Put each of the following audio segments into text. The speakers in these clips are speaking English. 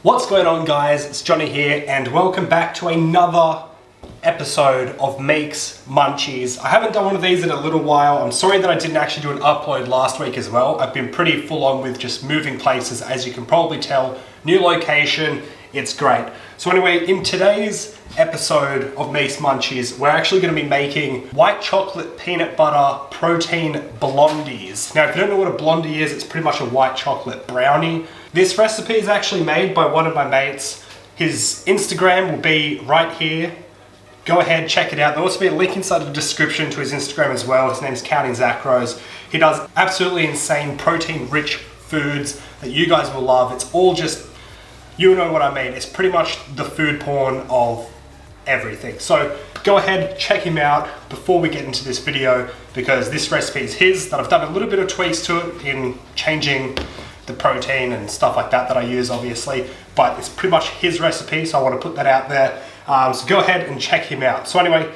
What's going on, guys? It's Johnny here and welcome back to another episode of Meek's Munchies. I haven't done one of these in a little while. I'm sorry that I didn't actually do an upload last week as well. I've been pretty full on with just moving places, as you can probably tell. New location, it's great. So anyway, in today's episode of Meek's Munchies, we're actually going to be making white chocolate peanut butter protein blondies. Now, if you don't know what a blondie is, it's pretty much a white chocolate brownie. This recipe is actually made by one of my mates. His Instagram will be right here. Go ahead, check it out. There'll also be a link inside the description to his Instagram as well. His name's Counting Zacros. He does absolutely insane protein-rich foods that you guys will love. It's all just, you know what I mean. It's pretty much the food porn of everything. So go ahead, check him out before we get into this video, because this recipe is his, that I've done a little bit of tweaks to it in changing the protein and stuff like that I use, obviously, but it's pretty much his recipe, so I want to put that out there. So go ahead and check him out. So anyway,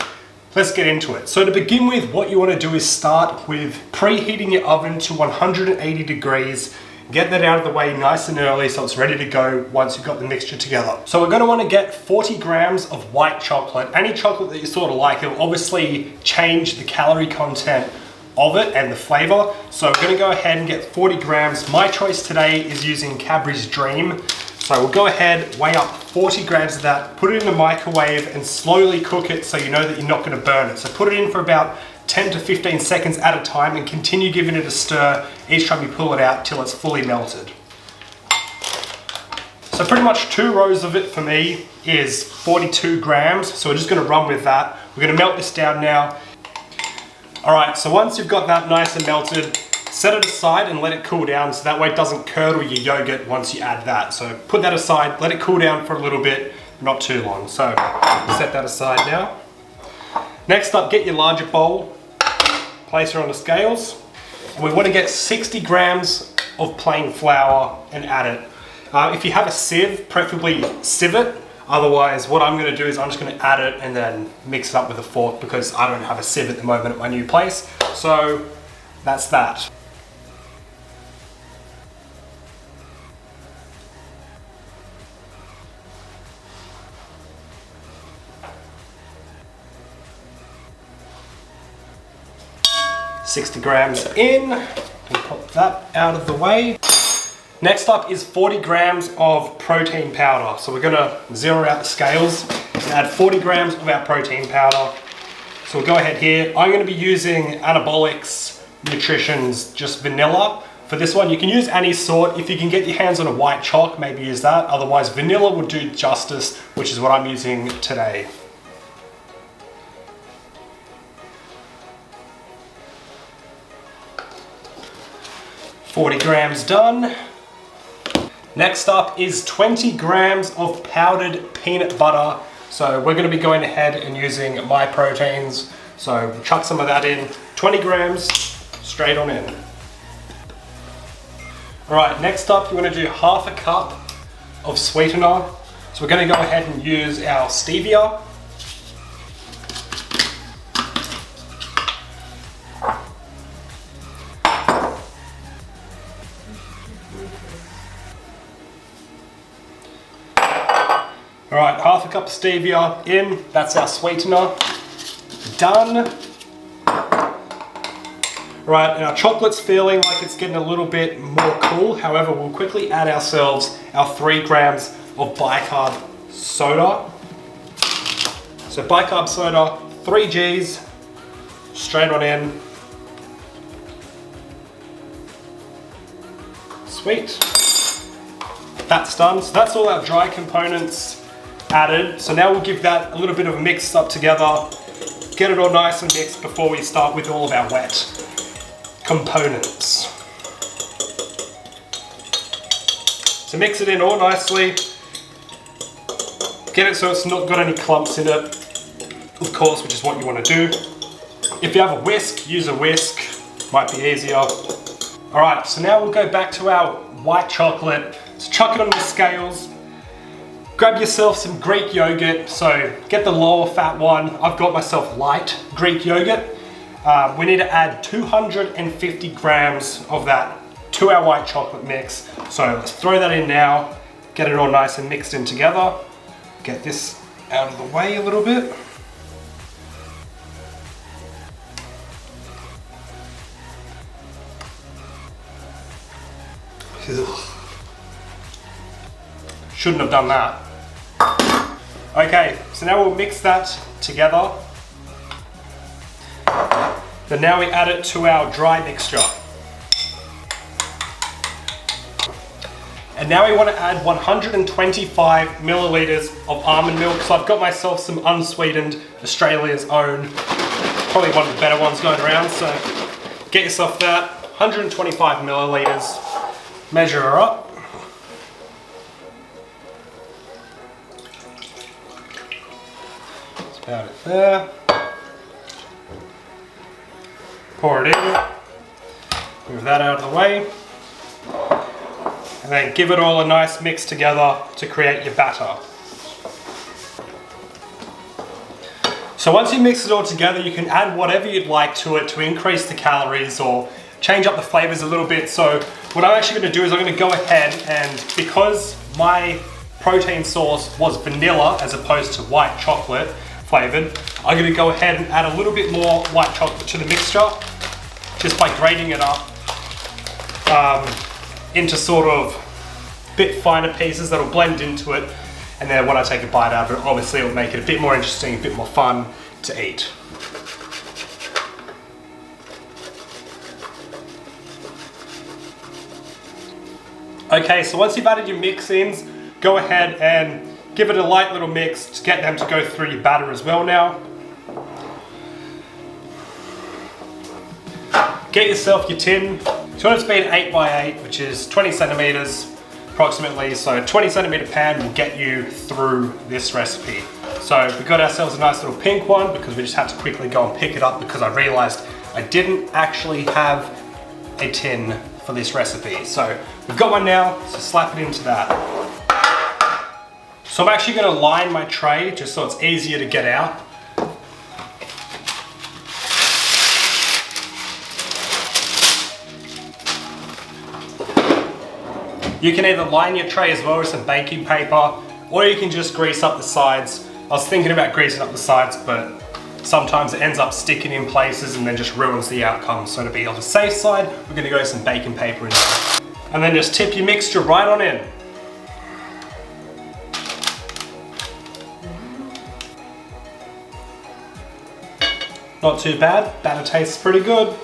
let's get into it. So to begin with, what you want to do is start with preheating your oven to 180 degrees. Get that out of the way nice and early so it's ready to go once you've got the mixture together. So we're going to want to get 40 grams of white chocolate. Any chocolate that you sort of like. It'll obviously change the calorie content of it and the flavor. So we're going to go ahead and get 40 grams. My choice today is using Cadbury's Dream. So we'll go ahead, weigh up 40 grams of that, put it in the microwave and slowly cook it so you know that you're not going to burn it. So put it in for about 10 to 15 seconds at a time and continue giving it a stir each time you pull it out till it's fully melted. So pretty much 2 rows of it for me is 42 grams. So we're just going to run with that. We're going to melt this down now. Alright, so once you've got that nice and melted, set it aside and let it cool down so that way it doesn't curdle your yogurt once you add that. So put that aside, let it cool down for a little bit, not too long. So set that aside now. Next up, get your larger bowl, place her on the scales. And we want to get 60 grams of plain flour and add it. If you have a sieve, preferably sieve it. Otherwise, what I'm going to do is I'm just going to add it and then mix it up with a fork, because I don't have a sieve at the moment at my new place. So that's that. $60 grams in, and pop that out of the way. Next up is 40 grams of protein powder. So we're gonna zero out the scales and add 40 grams of our protein powder. So we'll go ahead here. I'm gonna be using Anabolics Nutrition's just vanilla. For this one, you can use any sort. If you can get your hands on a white choc, maybe use that. Otherwise, vanilla would do justice, which is what I'm using today. $40 grams done. Next up is 20 grams of powdered peanut butter. So we're going to be going ahead and using My Proteins. So we'll chuck some of that in. 20 grams straight on in. Alright, next up you're going to do half a cup of sweetener. So we're going to go ahead and use our stevia. Alright, half a cup of stevia in, that's our sweetener, done. Right, and our chocolate's feeling like it's getting a little bit more cool. However, we'll quickly add ourselves our 3 grams of bicarb soda. So bicarb soda, 3 Gs, straight on in. Sweet. That's done. So that's all our dry components added. So now we'll give that a little bit of a mix up together, get it all nice and mixed before we start with all of our wet components. So mix it in all nicely, get it so it's not got any clumps in it, of course, which is what you want to do. If you have a whisk, use a whisk, might be easier. Alright, so now we'll go back to our white chocolate. So chuck it on the scales. Grab yourself some Greek yogurt, so get the lower fat one. I've got myself light Greek yogurt. We need to add 250 grams of that to our white chocolate mix. So let's throw that in now. get it all nice and mixed in together. Get this out of the way a little bit. Ugh. Shouldn't have done that. Okay, so now we'll mix that together. Then now we add it to our dry mixture. And now we want to add 125 milliliters of almond milk. So I've got myself some unsweetened Australia's own, probably one of the better ones going around. So get yourself that, 125 milliliters, measure her up. That's about it there. Pour it in, move that out of the way. And then give it all a nice mix together to create your batter. So once you mix it all together, you can add whatever you'd like to it to increase the calories or change up the flavors a little bit. So what I'm actually going to do is I'm going to go ahead and, because my protein source was vanilla as opposed to white chocolate flavored, I'm going to go ahead and add a little bit more white chocolate to the mixture just by grating it up into sort of bit finer pieces that'll blend into it, and then when I take a bite out of it, obviously it'll make it a bit more interesting, a bit more fun to eat. Okay, so once you've added your mix-ins, go ahead and give it a light little mix to get them to go through your batter as well now. Get yourself your tin. So it's been 8x8, which is 20 centimeters approximately. So a 20 centimeter pan will get you through this recipe. So we got ourselves a nice little pink one because we just had to quickly go and pick it up because I realized I didn't actually have a tin for this recipe. So we've got one now, so slap it into that. So I'm actually going to line my tray just so it's easier to get out. You can either line your tray as well with some baking paper, or you can just grease up the sides. I was thinking about greasing up the sides, but sometimes it ends up sticking in places and then just ruins the outcome. So to be on the safe side, we're going to go with some baking paper in there. And then just tip your mixture right on in. Not too bad, batter tastes pretty good.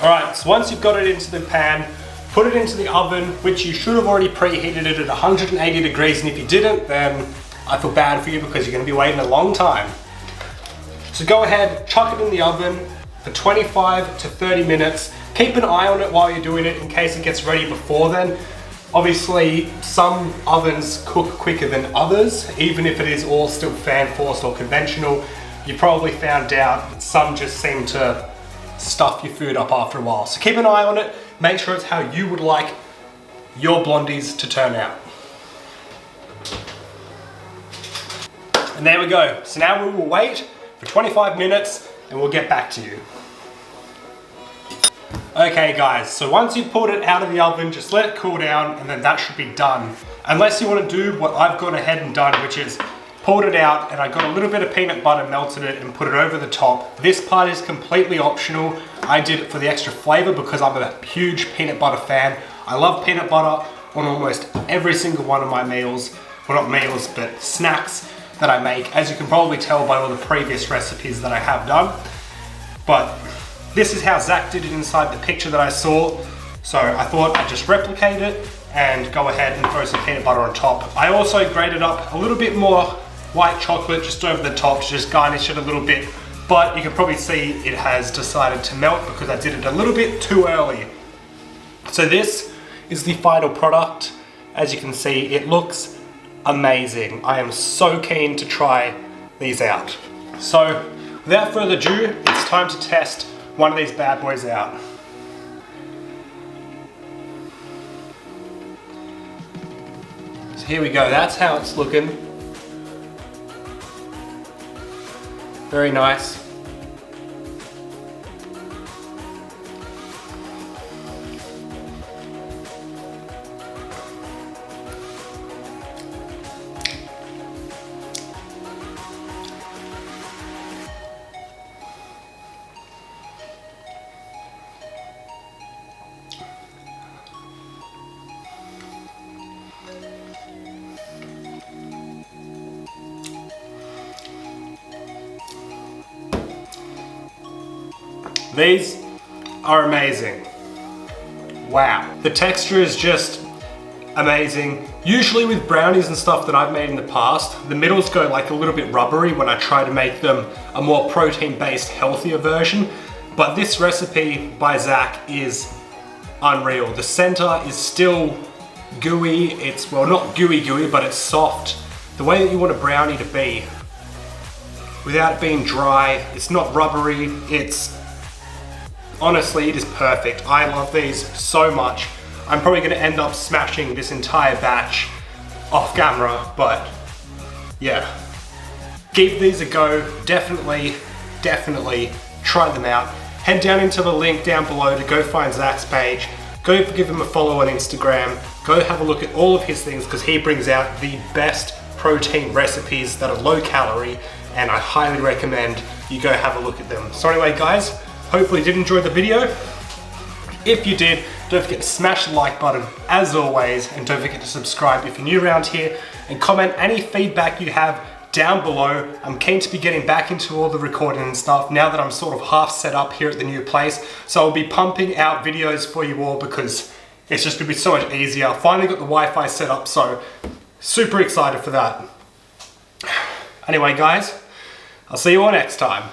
Alright, so once you've got it into the pan, put it into the oven, which you should have already preheated it at 180 degrees, and if you didn't, then I feel bad for you because you're going to be waiting a long time. So go ahead, chuck it in the oven for 25 to 30 minutes. Keep an eye on it while you're doing it in case it gets ready before then. Obviously, some ovens cook quicker than others, even if it is all still fan forced or conventional. You probably found out that some just seem to stuff your food up after a while. So keep an eye on it. Make sure it's how you would like your blondies to turn out. And there we go. So now we will wait for 25 minutes and we'll get back to you. Okay guys, so once you've pulled it out of the oven, just let it cool down and then that should be done. Unless you want to do what I've gone ahead and done, which is pulled it out and I got a little bit of peanut butter, melted it and put it over the top. This part is completely optional. I did it for the extra flavor because I'm a huge peanut butter fan. I love peanut butter on almost every single one of my meals. Well, not meals, but snacks that I make, as you can probably tell by all the previous recipes that I have done. But this is how Zach did it inside the picture that I saw. So I thought I'd just replicate it and go ahead and throw some peanut butter on top. I also grated up a little bit more white chocolate just over the top to just garnish it a little bit, but you can probably see it has decided to melt because I did it a little bit too early. So this is the final product. As you can see, it looks amazing. I am so keen to try these out. So without further ado, it's time to test one of these bad boys out. So here we go, that's how it's looking. Very nice. These are amazing. Wow. The texture is just amazing. Usually with brownies and stuff that I've made in the past, the middles go like a little bit rubbery when I try to make them a more protein-based, healthier version. But this recipe by Zach is unreal. The center is still gooey. It's, well, not gooey, but it's soft. The way that you want a brownie to be, without it being dry. It's not rubbery. Honestly, it is perfect. I love these so much. I'm probably gonna end up smashing this entire batch off camera, but yeah. Give these a go. Definitely try them out. Head down into the link down below to go find Zach's page. Go give him a follow on Instagram. Go have a look at all of his things because he brings out the best protein recipes that are low calorie, and I highly recommend you go have a look at them. So anyway guys, hopefully you did enjoy the video. If you did, don't forget to smash the like button as always, and don't forget to subscribe if you're new around here, and comment any feedback you have down below. I'm keen to be getting back into all the recording and stuff now that I'm sort of half set up here at the new place. So I'll be pumping out videos for you all because it's just gonna be so much easier. Finally got the Wi-Fi set up, so super excited for that. Anyway guys, I'll see you all next time.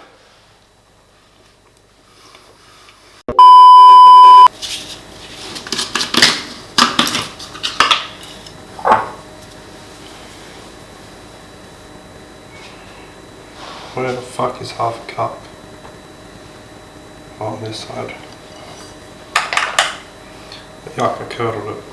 Where the fuck is half a cup? On this side. Yuck, I curdled it.